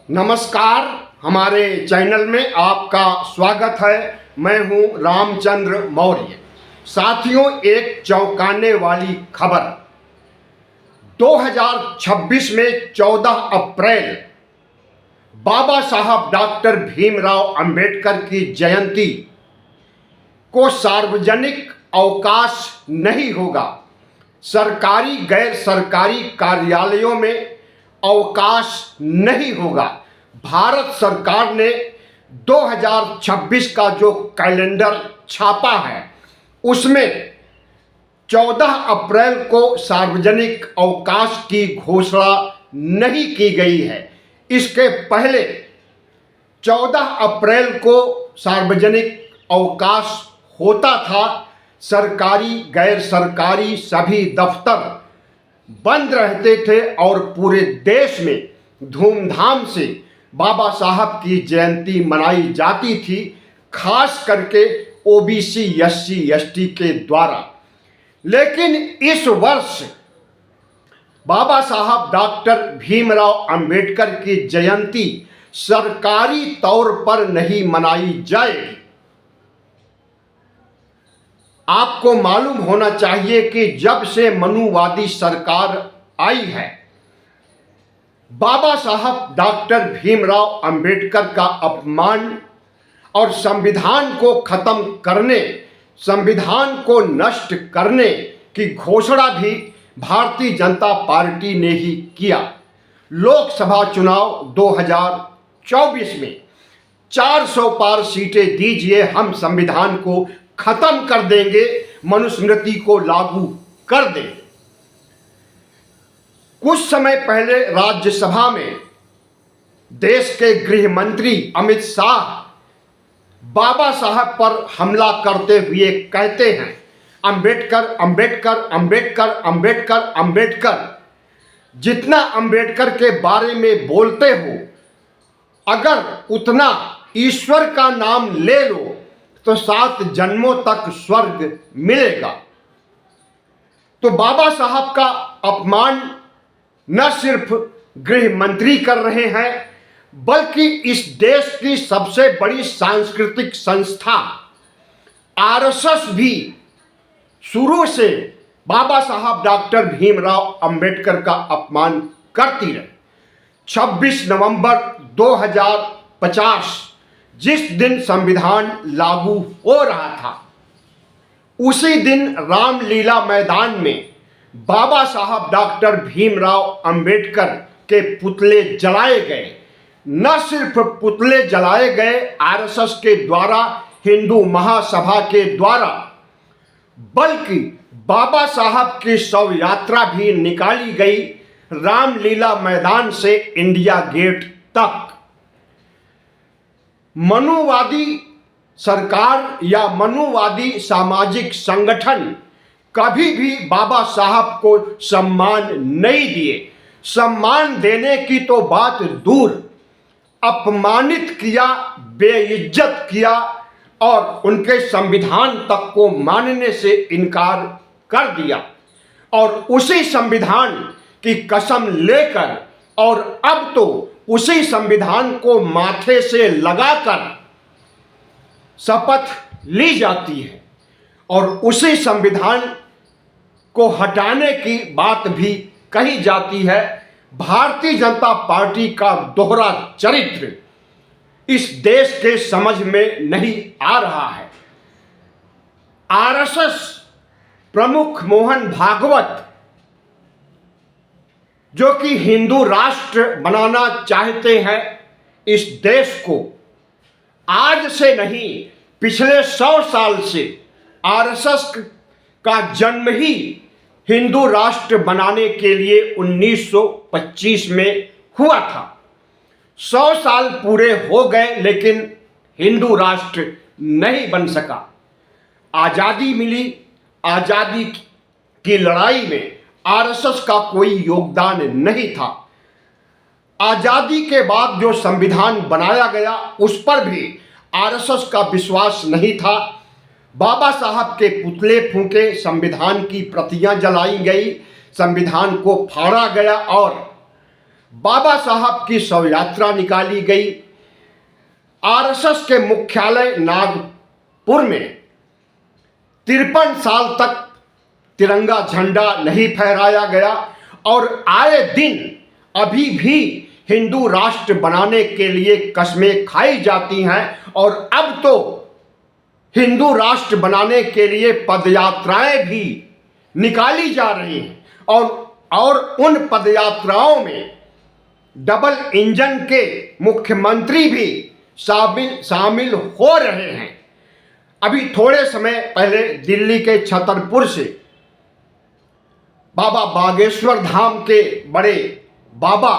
नमस्कार, हमारे चैनल में आपका स्वागत है। मैं हूं रामचंद्र मौर्य। साथियों, एक चौंकाने वाली खबर। 2026 में 14 अप्रैल बाबा साहब डॉक्टर भीमराव अंबेडकर की जयंती को सार्वजनिक अवकाश नहीं होगा। सरकारी गैर सरकारी कार्यालयों में अवकाश नहीं होगा। भारत सरकार ने 2026 का जो कैलेंडर छापा है उसमें 14 अप्रैल को सार्वजनिक अवकाश की घोषणा नहीं की गई है। इसके पहले 14 अप्रैल को सार्वजनिक अवकाश होता था। सरकारी गैर सरकारी सभी दफ्तर बंद रहते थे और पूरे देश में धूमधाम से बाबा साहब की जयंती मनाई जाती थी, खास करके ओबीसी एससी एसटी के द्वारा। लेकिन इस वर्ष बाबा साहब डॉक्टर भीमराव अंबेडकर की जयंती सरकारी तौर पर नहीं मनाई जाएगी। आपको मालूम होना चाहिए कि जब से मनुवादी सरकार आई है, बाबा साहब डॉक्टर भीमराव अंबेडकर का अपमान और संविधान को खत्म करने, संविधान को नष्ट करने की घोषणा भी भारतीय जनता पार्टी ने ही किया। लोकसभा चुनाव 2024 में 400 पार सीटें दीजिए, हम संविधान को खत्म कर देंगे, मनुस्मृति को लागू कर देंगे। कुछ समय पहले राज्यसभा में देश के गृह मंत्री अमित शाह बाबा साहब पर हमला करते हुए कहते हैं, अंबेडकर अंबेडकर अंबेडकर अंबेडकर अंबेडकर। जितना अंबेडकर के बारे में बोलते हो, अगर उतना ईश्वर का नाम ले लो तो 7 जन्मों तक स्वर्ग मिलेगा। तो बाबा साहब का अपमान न सिर्फ गृह मंत्री कर रहे हैं, बल्कि इस देश की सबसे बड़ी सांस्कृतिक संस्था आरएसएस भी शुरू से बाबा साहब डॉक्टर भीमराव अंबेडकर का अपमान करती रही। 26 नवंबर 2050 जिस दिन संविधान लागू हो रहा था, उसी दिन रामलीला मैदान में बाबा साहब डॉक्टर भीमराव अंबेडकर के पुतले जलाए गए। न सिर्फ पुतले जलाए गए आरएसएस के द्वारा, हिंदू महासभा के द्वारा, बल्कि बाबा साहब की शव यात्रा भी निकाली गई रामलीला मैदान से इंडिया गेट तक। मनुवादी सरकार या मनुवादी सामाजिक संगठन कभी भी बाबा साहब को सम्मान नहीं दिए। सम्मान देने की तो बात दूर, अपमानित किया, बेइज्जत किया और उनके संविधान तक को मानने से इनकार कर दिया। और उसी संविधान की कसम लेकर और अब तो उसी संविधान को माथे से लगाकर शपथ ली जाती है और उसी संविधान को हटाने की बात भी कही जाती है। भारतीय जनता पार्टी का दोहरा चरित्र इस देश के समझ में नहीं आ रहा है। आरएसएस प्रमुख मोहन भागवत, जो कि हिंदू राष्ट्र बनाना चाहते हैं इस देश को, आज से नहीं पिछले 100 साल से आरएसएस का जन्म ही हिंदू राष्ट्र बनाने के लिए 1925 में हुआ था। 100 साल पूरे हो गए लेकिन हिंदू राष्ट्र नहीं बन सका। आज़ादी मिली, आज़ादी की लड़ाई में आरएसएस का कोई योगदान नहीं था। आज़ादी के बाद जो संविधान बनाया गया उस पर भी आरएसएस का विश्वास नहीं था। बाबा साहब के पुतले फूंके, संविधान की प्रतियां जलाई गई, संविधान को फाड़ा गया और बाबा साहब की शव यात्रा निकाली गई। आरएसएस के मुख्यालय नागपुर में 53 साल तक तिरंगा झंडा नहीं फहराया गया और आए दिन अभी भी हिंदू राष्ट्र बनाने के लिए कस्में खाई जाती हैं और अब तो हिंदू राष्ट्र बनाने के लिए पदयात्राएं भी निकाली जा रही हैं और उन पदयात्राओं में डबल इंजन के मुख्यमंत्री भी शामिल हो रहे हैं। अभी थोड़े समय पहले दिल्ली के छतरपुर से बाबा बागेश्वर धाम के बड़े बाबा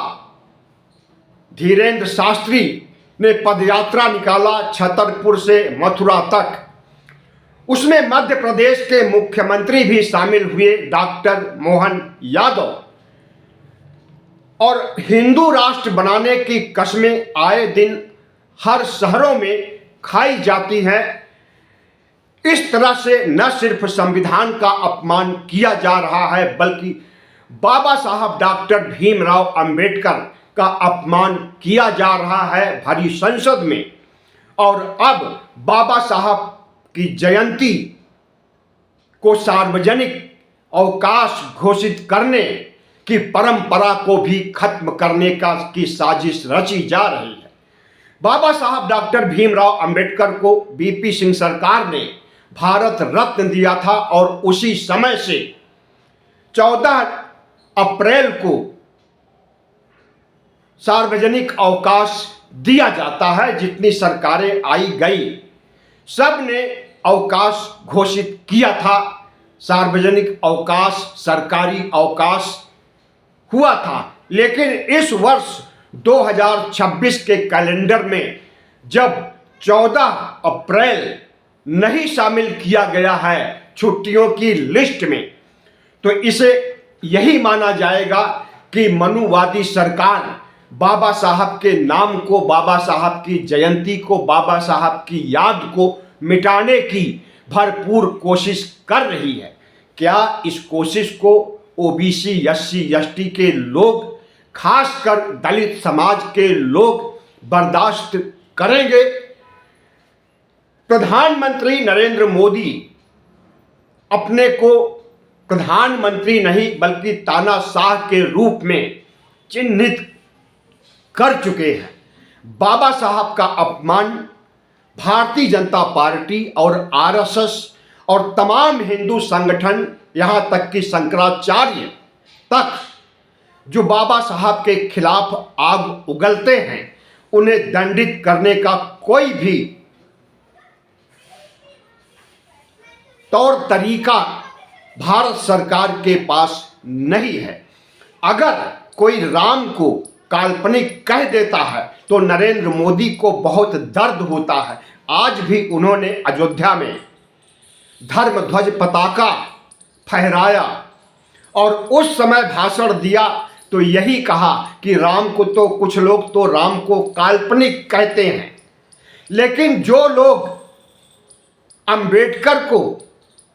धीरेन्द्र शास्त्री ने पदयात्रा निकाला छतरपुर से मथुरा तक। उसमें मध्य प्रदेश के मुख्यमंत्री भी शामिल हुए, डॉक्टर मोहन यादव। और हिंदू राष्ट्र बनाने की कस्में आए दिन हर शहरों में खाई जाती हैं। इस तरह से न सिर्फ संविधान का अपमान किया जा रहा है बल्कि बाबा साहब डॉक्टर भीमराव अंबेडकर का अपमान किया जा रहा है भरी संसद में। और अब बाबा साहब की जयंती को सार्वजनिक अवकाश घोषित करने की परंपरा को भी खत्म करने की साजिश रची जा रही है। बाबा साहब डॉक्टर भीमराव अंबेडकर को बीपी सिंह सरकार ने भारत रत्न दिया था और उसी समय से 14 अप्रैल को सार्वजनिक अवकाश दिया जाता है। जितनी सरकारें आई गई सब ने अवकाश घोषित किया था। सार्वजनिक अवकाश, सरकारी अवकाश हुआ था। लेकिन इस वर्ष 2026 के कैलेंडर में जब 14 अप्रैल नहीं शामिल किया गया है छुट्टियों की लिस्ट में, तो इसे यही माना जाएगा कि मनुवादी सरकार बाबा साहब के नाम को, बाबा साहब की जयंती को, बाबा साहब की याद को मिटाने की भरपूर कोशिश कर रही है। क्या इस कोशिश को ओबीसी, एससी, एसटी के लोग, खासकर दलित समाज के लोग बर्दाश्त करेंगे? प्रधानमंत्री नरेंद्र मोदी अपने को प्रधानमंत्री नहीं बल्कि तानाशाह के रूप में चिन्हित कर चुके हैं। बाबा साहब का अपमान भारतीय जनता पार्टी और आरएसएस और तमाम हिंदू संगठन, यहां तक कि शंकराचार्य तक जो बाबा साहब के खिलाफ आग उगलते हैं, उन्हें दंडित करने का कोई भी तौर तरीका भारत सरकार के पास नहीं है। अगर कोई राम को काल्पनिक कह देता है तो नरेंद्र मोदी को बहुत दर्द होता है। आज भी उन्होंने अयोध्या में धर्म ध्वज पताका फहराया और उस समय भाषण दिया तो यही कहा कि राम को तो कुछ लोग तो राम को काल्पनिक कहते हैं, लेकिन जो लोग अंबेडकर को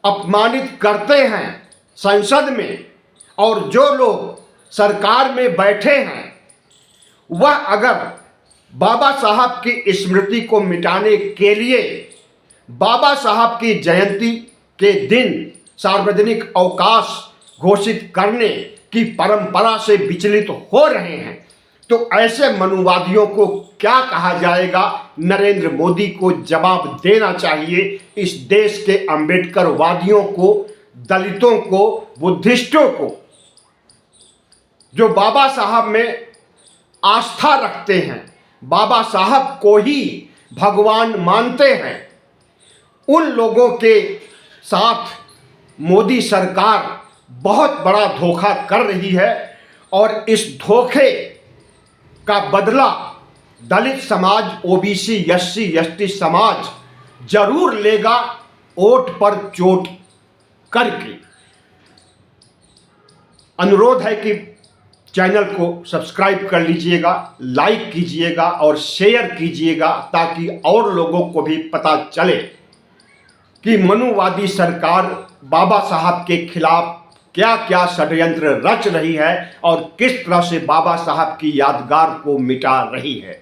अपमानित करते हैं संसद में और जो लोग सरकार में बैठे हैं, वह अगर बाबा साहब की स्मृति को मिटाने के लिए बाबा साहब की जयंती के दिन सार्वजनिक अवकाश घोषित करने की परंपरा से विचलित हो रहे हैं, तो ऐसे मनुवादियों को क्या कहा जाएगा? नरेंद्र मोदी को जवाब देना चाहिए। इस देश के अंबेडकरवादियों को, दलितों को, बुद्धिस्टों को, जो बाबा साहब में आस्था रखते हैं, बाबा साहब को ही भगवान मानते हैं, उन लोगों के साथ मोदी सरकार बहुत बड़ा धोखा कर रही है और इस धोखे का बदला दलित समाज, ओबीसी, एससी, एसटी समाज जरूर लेगा, ओट पर चोट करके। अनुरोध है कि चैनल को सब्सक्राइब कर लीजिएगा, लाइक कीजिएगा और शेयर कीजिएगा ताकि और लोगों को भी पता चले कि मनुवादी सरकार बाबा साहब के खिलाफ क्या क्या षड्यंत्र रच रही है और किस तरह से बाबा साहब की यादगार को मिटा रही है।